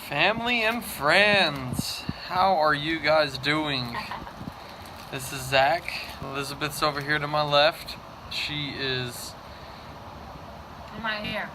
Family and friends, how are you guys doing? This is Zach. Elizabeth's over here to my left. She is right here.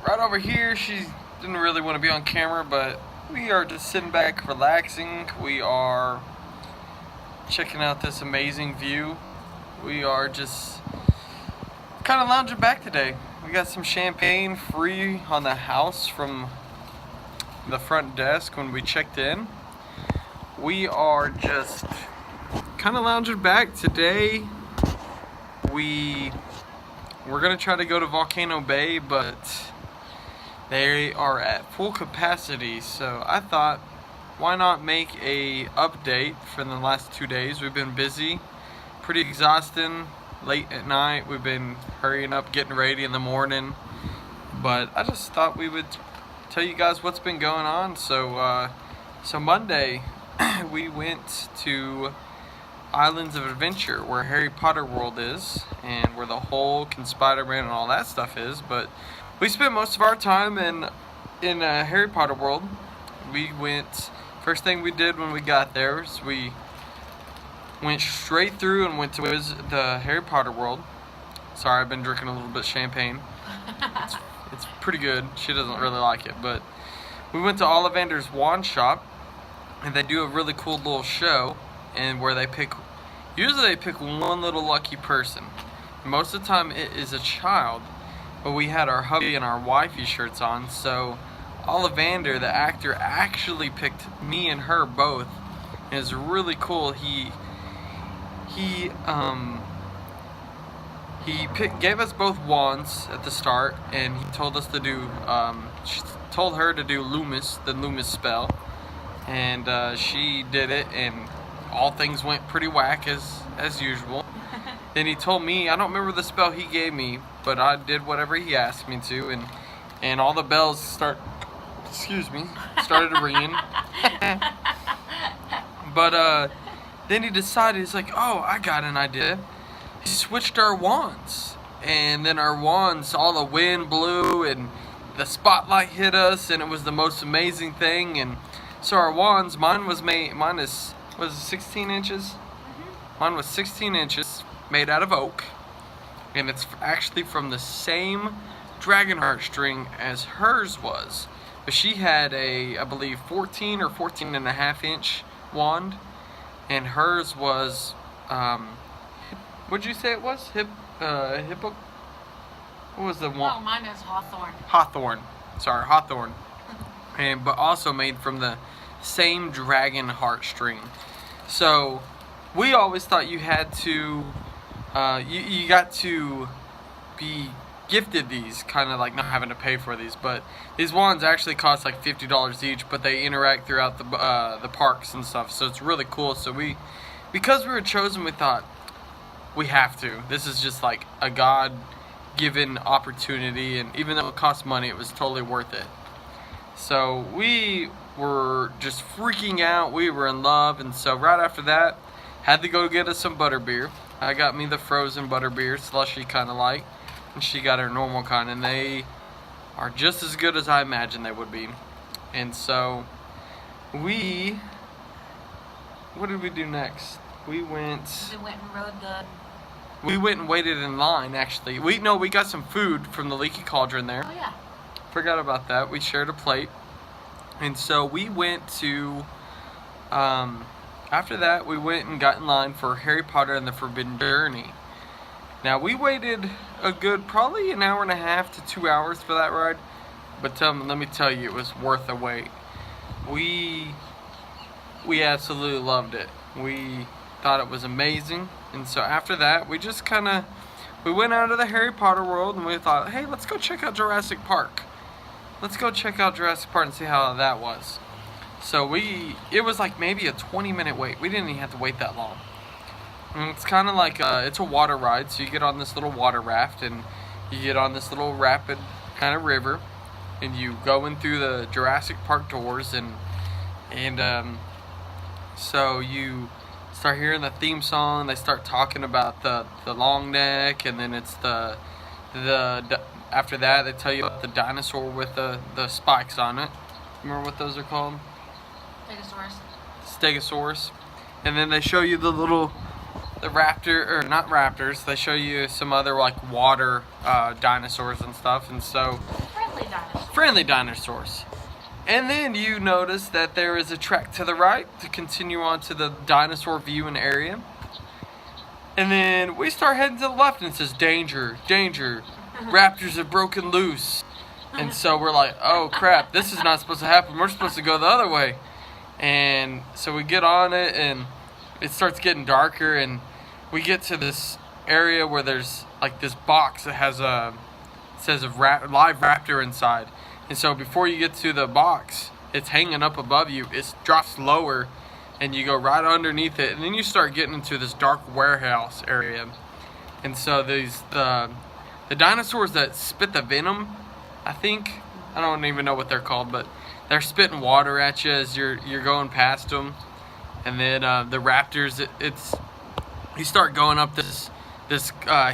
right over here. She didn't really want to be on camera, but we are just sitting back relaxing. We are checking out this amazing view. We are just kind of lounging back today. We got some champagne free on the house from the front desk when we checked in. We are just kind of lounging back today. We're gonna try to go to Volcano Bay, but they are at full capacity, so I thought, why not make a update for the last 2 days. We've been busy, pretty exhausting, late at night. We've been hurrying up, getting ready in the morning, but I just thought we would tell you guys what's been going on. So Monday we went to Islands of Adventure, where Harry Potter World is, and where the Hulk and Spider-Man and all that stuff is. But we spent most of our time in Harry Potter World. We went. First thing we did when we got there is we went straight through and went to visit the Harry Potter World. Sorry, I've been drinking a little bit of champagne. It's pretty good. She doesn't really like it, but we went to Ollivander's Wand Shop, and they do a really cool little show, and where usually they pick one little lucky person. Most of the time it is a child, but we had our hubby and our wifey shirts on, so Ollivander, the actor, actually picked me and her both. And it's really cool. He gave us both wands at the start, and he told us to do, she told her to do Loomis, the Loomis spell, and she did it, and all things went pretty whack as usual. Then he told me, I don't remember the spell he gave me, but I did whatever he asked me to, and all the bells started ringing. But then he decided, he's like, oh, I got an idea. He switched our wands, and then our wands, all the wind blew and the spotlight hit us, and it was the most amazing thing. And so our wands, mine was 16 inches? Mine was 16 inches, made out of oak, and it's actually from the same Dragonheart string as hers was. But she had a, I believe, 14 or 14 and a half inch wand, and hers was, what'd you say it was? Hippo? What was the one? Oh, mine is Hawthorne. Hawthorne. But also made from the same Dragonheart string. So we always thought you had to, you got to be gifted these, kind of like not having to pay for these, but these wands actually cost like $50 each, but they interact throughout the parks and stuff, so it's really cool. So because we were chosen, we thought we have to. This is just like a God-given opportunity, and even though it cost money, it was totally worth it. So we were just freaking out. We were in love, and so right after that, had to go get us some butterbeer. I got me the frozen butterbeer, slushy kind of like. And she got her normal kind, and they are just as good as I imagined they would be. And so what did we do next? We went and waited in line, actually. We got some food from the Leaky Cauldron there. Oh yeah. Forgot about that. We shared a plate. And so we went to, after that, we went and got in line for Harry Potter and the Forbidden Journey. Now, we waited a good, probably an hour and a half to 2 hours for that ride. But let me tell you, it was worth the wait. We absolutely loved it. We thought it was amazing. And so after that, we just we went out of the Harry Potter world, and we thought, hey, let's go check out Jurassic Park. Let's go check out Jurassic Park and see how that was. So it was like maybe a 20-minute wait. We didn't even have to wait that long. And it's kind of like, it's a water ride, so you get on this little water raft, and you get on this little rapid kind of river, and you go in through the Jurassic Park doors, and so you start hearing the theme song. They start talking about the long neck, and then it's after that they tell you about the dinosaur with the spikes on it. Remember what those are called? Stegosaurus. Stegosaurus. And then they show you the raptor, or not raptors, they show you some other like water dinosaurs and stuff. And so, friendly dinosaurs. And then you notice that there is a track to the right to continue on to the dinosaur viewing area. And then we start heading to the left and it says, danger, danger, raptors have broken loose. And so we're like, oh crap, this is not supposed to happen. We're supposed to go the other way. And so we get on it and it starts getting darker and we get to this area where there's like this box that has says a live raptor inside. And so before you get to the box, it's hanging up above you. It drops lower and you go right underneath it. And then you start getting into this dark warehouse area. And so the dinosaurs that spit the venom, I don't even know what they're called, but they're spitting water at you as you're going past them. And then the raptors, you start going up this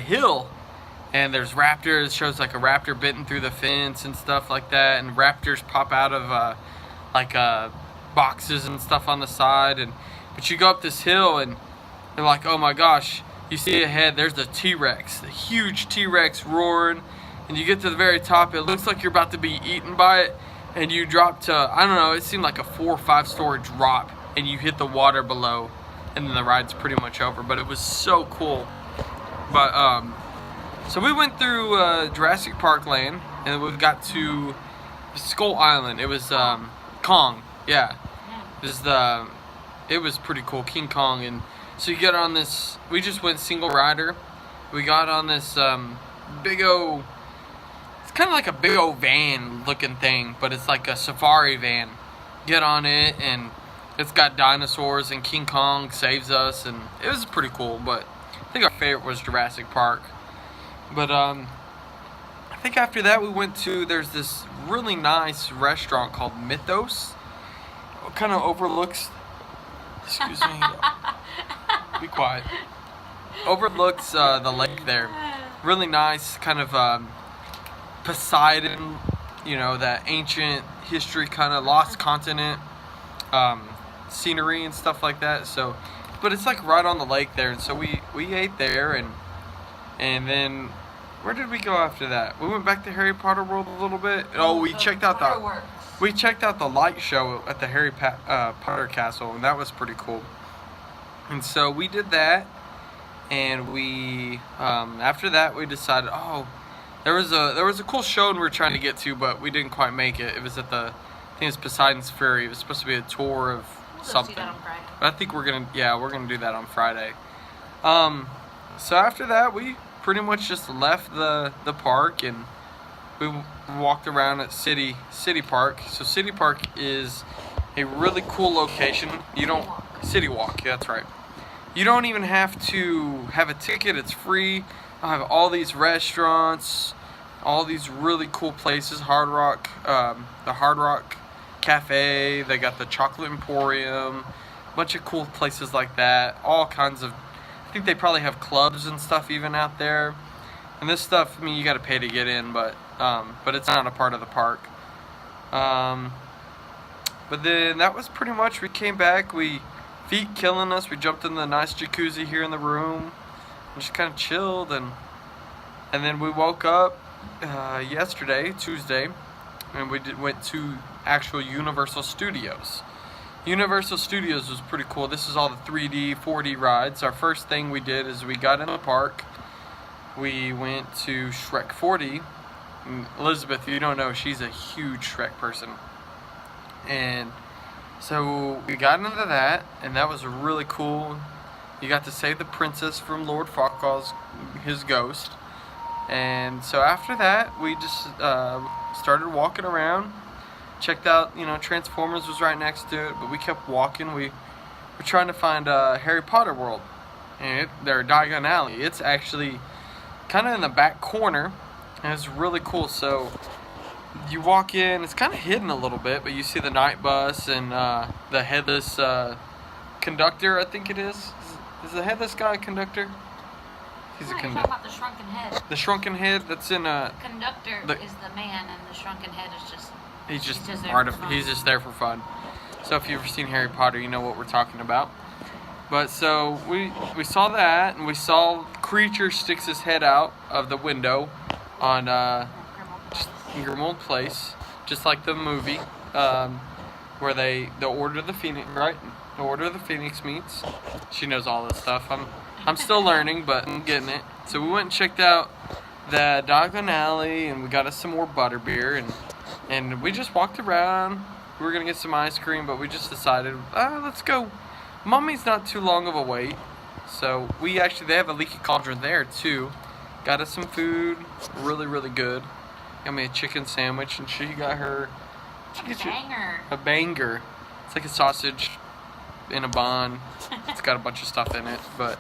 hill, and there's raptors. It shows like a raptor bitten through the fence and stuff like that. And raptors pop out of boxes and stuff on the side. But you go up this hill, and you're like, oh my gosh! You see ahead, there's the T-Rex, the huge T-Rex roaring. And you get to the very top, it looks like you're about to be eaten by it, and you drop to, I don't know, it seemed like a 4 or 5 story drop, and you hit the water below, and then the ride's pretty much over. But it was so cool. But so we went through Jurassic Park Land, and we got to Skull Island. It was Kong, yeah. It was pretty cool, King Kong. And so you get on this, we just went single rider. We got on this big old, it's kind of like a big old van looking thing, but it's like a safari van. Get on it, and it's got dinosaurs, and King Kong saves us, and it was pretty cool. But I think our favorite was Jurassic Park. But I think after that we went to, there's this really nice restaurant called Mythos. It kind of overlooks, excuse me, be quiet. Overlooks the lake there. Really nice, kind of Poseidon, you know, that ancient history, kind of lost continent scenery and stuff like that. So, but it's like right on the lake there, and so we ate there, and then where did we go after that? We went back to Harry Potter World a little bit. Oh, we checked out the light show at the Harry Potter Castle, and that was pretty cool. And so we did that. And we, after that, we decided, there was a cool show we were trying to get to, but we didn't quite make it. It was at I think it's Poseidon's Ferry. It was supposed to be a tour of something. See that on Friday. But I think we're gonna do that on Friday. So after that, we pretty much just left the park, and we walked around at City Park. So City Park is a really cool location. City Walk, yeah, that's right. You don't even have to have a ticket. It's free. I have all these restaurants, all these really cool places. the Hard Rock Cafe. They got the Chocolate Emporium. A bunch of cool places like that. All kinds of, I think they probably have clubs and stuff even out there. And this stuff, I mean, you got to pay to get in, but it's not a part of the park. But then that was pretty much, we came back, feet killing us, we jumped in the nice jacuzzi here in the room, and just kind of chilled, and then we woke up yesterday, Tuesday, and we went to actual Universal Studios. Universal Studios was pretty cool. This is all the 3D, 4D rides. Our first thing we did is we got in the park, we went to Shrek 4D. Elizabeth, you don't know, she's a huge Shrek person. And so we got into that, and that was really cool. You got to save the princess from Lord Farquaad's, his ghost. And so after that, we just started walking around. Checked out, Transformers was right next to it, but we kept walking. We were trying to find Harry Potter World, and they're Diagon Alley. It's actually kind of in the back corner, and it's really cool. So you walk in, it's kind of hidden a little bit, but you see the night bus and the headless conductor, I think it is. Is the headless guy a conductor? He's a conductor. About the shrunken head. The shrunken head that's in The conductor is the man, and the shrunken head is just He's just just there part for of. fun. He's just there for fun. So if you've ever seen Harry Potter, you know what we're talking about. But so we saw that, and we saw Creature sticks his head out of the window on Grimmauld Place, just like the movie, where the Order of the Phoenix, right? The Order of the Phoenix meets. She knows all this stuff. I'm still learning, but I'm getting it. So we went and checked out the Diagon Alley, and we got us some more butterbeer, and we just walked around. We were gonna get some ice cream, but we just decided, let's go. Mummy's not too long of a wait, so they have a Leaky Cauldron there too. Got us some food, really really good. Got me a chicken sandwich, and she got her. Banger. A banger. It's like a sausage in a bun. It's got a bunch of stuff in it, but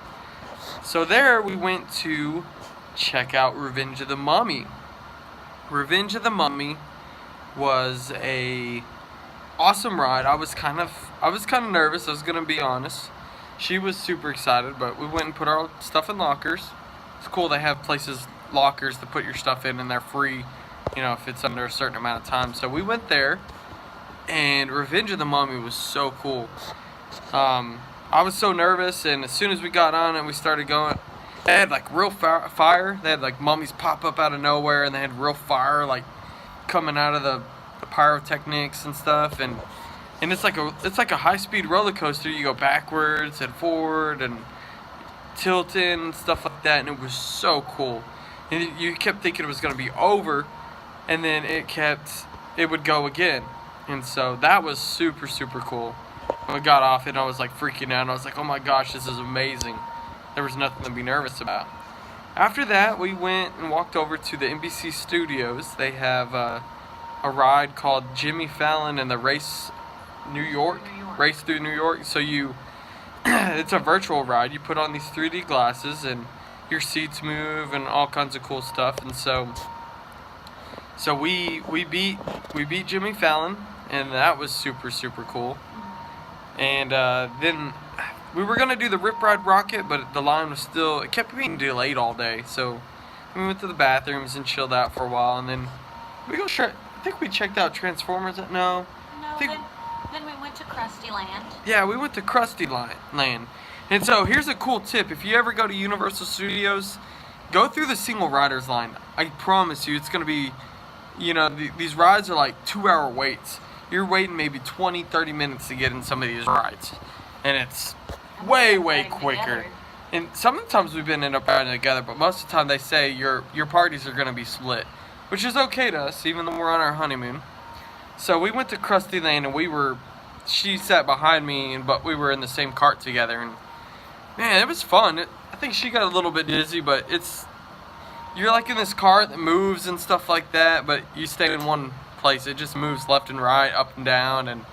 so there we went to check out Revenge of the Mummy. Revenge of the Mummy was a awesome ride. I was kind of nervous, I was gonna be honest. She was super excited, but we went and put our stuff in lockers. It's cool, they have lockers to put your stuff in, and they're free, if it's under a certain amount of time. So we went there, and Revenge of the Mummy was so cool. I was so nervous, and as soon as we got on and we started going, they had like real fire. They had like mummies pop up out of nowhere, and they had real fire like coming out of the pyrotechnics and stuff, and it's like a high-speed roller coaster. You go backwards and forward and tilting and stuff like that, and it was so cool. And you kept thinking it was going to be over, and then it would go again, and so that was super super cool. When we got off it, I was like freaking out. I was like, oh my gosh, this is amazing. There was nothing to be nervous about. After that, we went and walked over to the NBC studios. They have a ride called Jimmy Fallon and the Race New York. Race Through New York. So it's a virtual ride. You put on these 3D glasses and your seats move and all kinds of cool stuff. And so we beat Jimmy Fallon, and that was super super cool. And then we were gonna do the Rip Ride Rocket, but the line was it kept being delayed all day. So we went to the bathrooms and chilled out for a while, and then I think we checked out Transformers. No, then we went to Krusty Land. Yeah, we went to Krusty Land. And so here's a cool tip: if you ever go to Universal Studios, go through the single riders line. I promise you, it's gonna be, these rides are like 2-hour waits. You're waiting maybe 20-30 minutes to get in some of these rides, and it's way quicker. Together. And sometimes we've been up riding together, but most of the time they say your parties are gonna be split, which is okay to us, even though we're on our honeymoon. So we went to Krusty Land, and she sat behind me, but we were in the same cart together, and man, it was fun. I think she got a little bit dizzy, but you're like in this cart that moves and stuff like that, but you stay in one place. It just moves left and right, up and down, and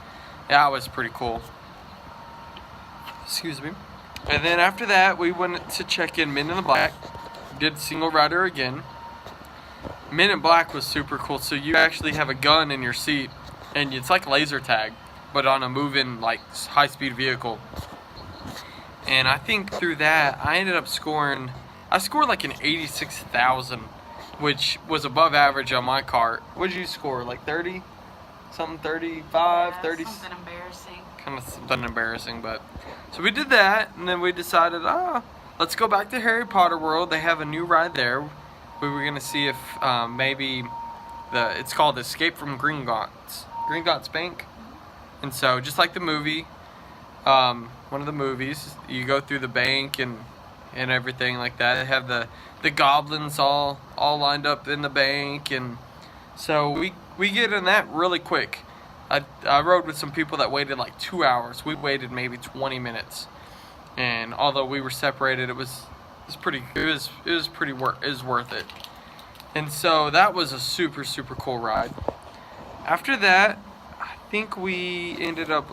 yeah, it was pretty cool. Excuse me. And then after that, we went to check in Men in Black. Did single rider again. Men in Black was super cool. So you actually have a gun in your seat, and it's like laser tag, but on a moving like high-speed vehicle. And I think through that, I ended up scored like an 86,000, which was above average on my cart. What did you score? Like 30? Something 35, 30? Something embarrassing. Kind of something embarrassing, but so we did that, and then we decided, let's go back to Harry Potter World. They have a new ride there. We were gonna see if maybe it's called Escape from Gringotts Bank, and so just like the movie, one of the movies, you go through the bank and everything like that. They have the goblins all lined up in the bank, and so we get in that really quick. I rode with some people that waited like 2 hours. We waited maybe 20 minutes, and although we were separated, it was worth it. And so that was a super super cool ride. After that, I think we ended up.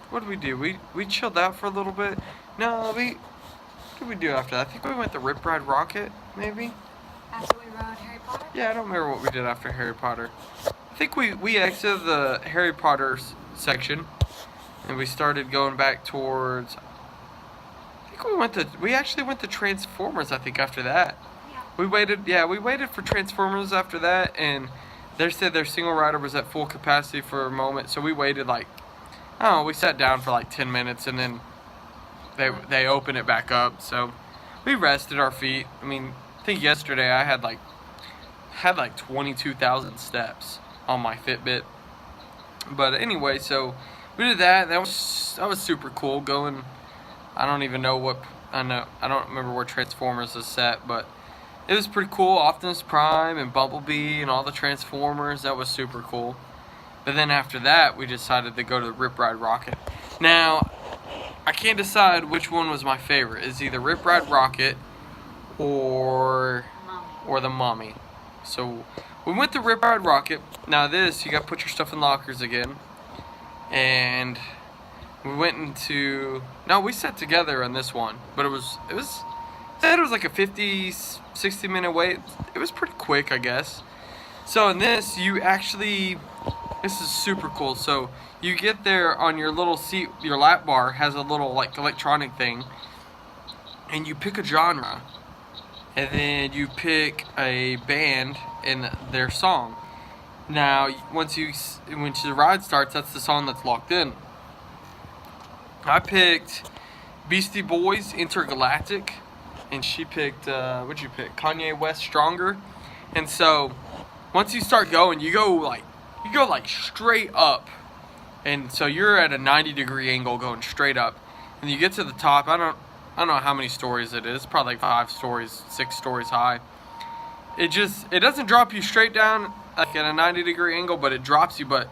What did we do? We chilled out for a little bit. No, what did we do after that? I think we went to Rip Ride Rocket, maybe. After we rode Harry Potter? Yeah, I don't remember what we did after Harry Potter. I think we exited the Harry Potter section, and we started going back towards. I think we actually went to Transformers. I think after that. Yeah. We waited for Transformers after that, and They said their single rider was at full capacity for a moment, so we waited like, I don't know, we sat down for like 10 minutes and then they opened it back up. So we rested our feet. I mean, I think yesterday I had like 22,000 steps on my Fitbit. But anyway, so we did that. That was super cool. Going, I don't even know what I don't remember where Transformers is set, but it was pretty cool. Optimus Prime and Bumblebee and all the Transformers. That was super cool. But then after that, we decided to go to the Rip Ride Rocket. Now, I can't decide which one was my favorite. It's either Rip Ride Rocket or the Mummy. So we went to Rip Ride Rocket. Now this, you got to put your stuff in lockers again. And we went into, no, we sat together on this one, but it was like a 50, 60 minute wait. It was pretty quick, I guess. So in this, this is super cool. So you get there on your little seat, your lap bar has a little like electronic thing, and you pick a genre, and then you pick a band and their song. Now, when the ride starts, that's the song that's locked in. I picked Beastie Boys, Intergalactic, and she picked, what'd you pick? Kanye West, Stronger. And so, once you start going, you go like straight up. And so you're at a 90-degree angle going straight up. And you get to the top, I don't know how many stories it is, probably like 5 stories, 6 stories high. It doesn't drop you straight down like at a 90-degree angle, but it drops you. But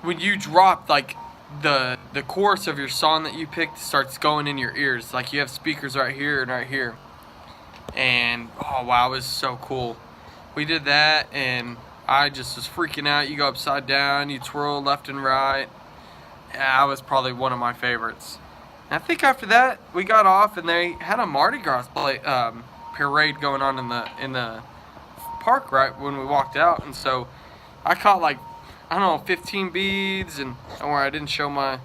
when you drop, like the chorus of your song that you picked starts going in your ears. Like you have speakers right here and right here. And oh wow, it was so cool. We did that and I just was freaking out. You go upside down, you twirl left and right. Yeah, that was probably one of my favorites. And I think after that we got off and they had a Mardi Gras parade going on in the park right when we walked out. And so I caught like, I don't know, 15 beads, and don't worry, I didn't show my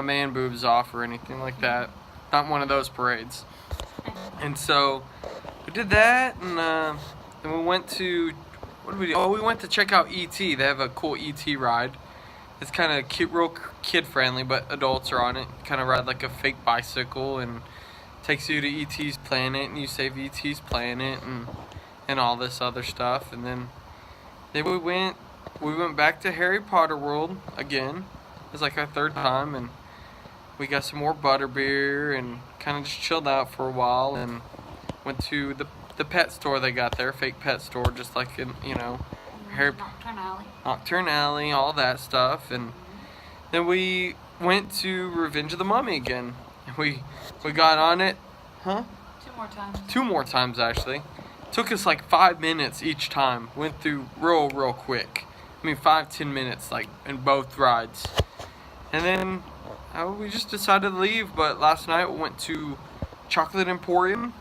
man boobs off or anything like that. Not one of those parades. And so we did that, and then we went to, what did we do? Oh, we went to check out E.T. They have a cool E.T. ride. It's kind of cute, real kid friendly, but adults are on it. Kind of ride like a fake bicycle and takes you to E.T.'s planet, and you save E.T.'s planet and all this other stuff. And then we went back to Harry Potter World again. It was like our 3rd time, and we got some more butterbeer and kind of just chilled out for a while and went to the pet store they got there, fake pet store, just like in, you know, Nocturne Alley, all that stuff. And then we went to Revenge of the Mummy again. We got on it, huh? 2 more times. 2 more times actually. Took us like 5 minutes each time. Went through real quick. I mean 5-10 minutes like in both rides. And then we just decided to leave, but last night we went to Chocolate Emporium.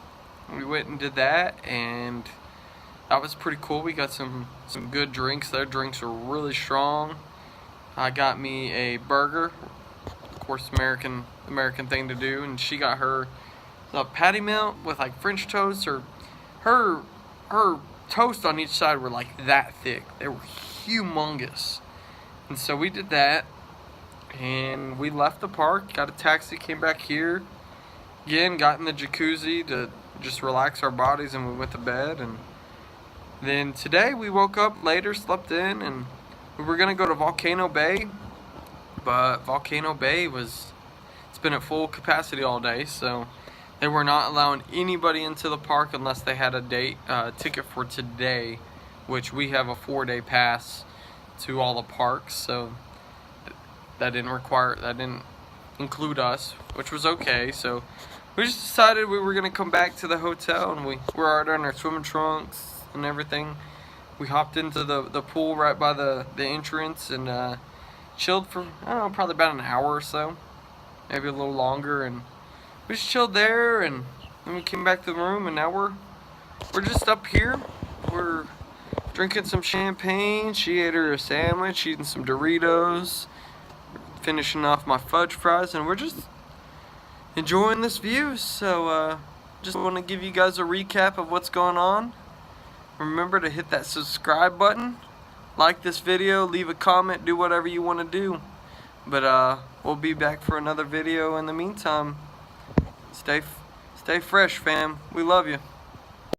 We went and did that, and that was pretty cool. We got some good drinks. Their drinks were really strong. I got me a burger, of course, American thing to do, and she got her a patty melt with like French toast. Or her toast on each side were like that thick. They were humongous. And so we did that, and we left the park, got a taxi, came back here again, got in the jacuzzi to just relax our bodies, and we went to bed. And then today we woke up later, slept in, and we were gonna go to Volcano Bay, but Volcano Bay it's been at full capacity all day, so they were not allowing anybody into the park unless they had a ticket for today, which we have a 4-day pass to all the parks, so that didn't include us, which was okay. So we just decided we were gonna come back to the hotel, and we were already in our swimming trunks and everything. We hopped into the pool right by the entrance and chilled for, I don't know, probably about an hour or so, maybe a little longer, and we just chilled there. And then we came back to the room, and now we're just up here. We're drinking some champagne. She ate her a sandwich, eating some Doritos, finishing off my fudge fries, and we're just enjoying this view. So just want to give you guys a recap of what's going on. Remember to hit that subscribe button, like this video, leave a comment, do whatever you want to do. But we'll be back for another video. In the meantime, stay fresh, fam. We love you.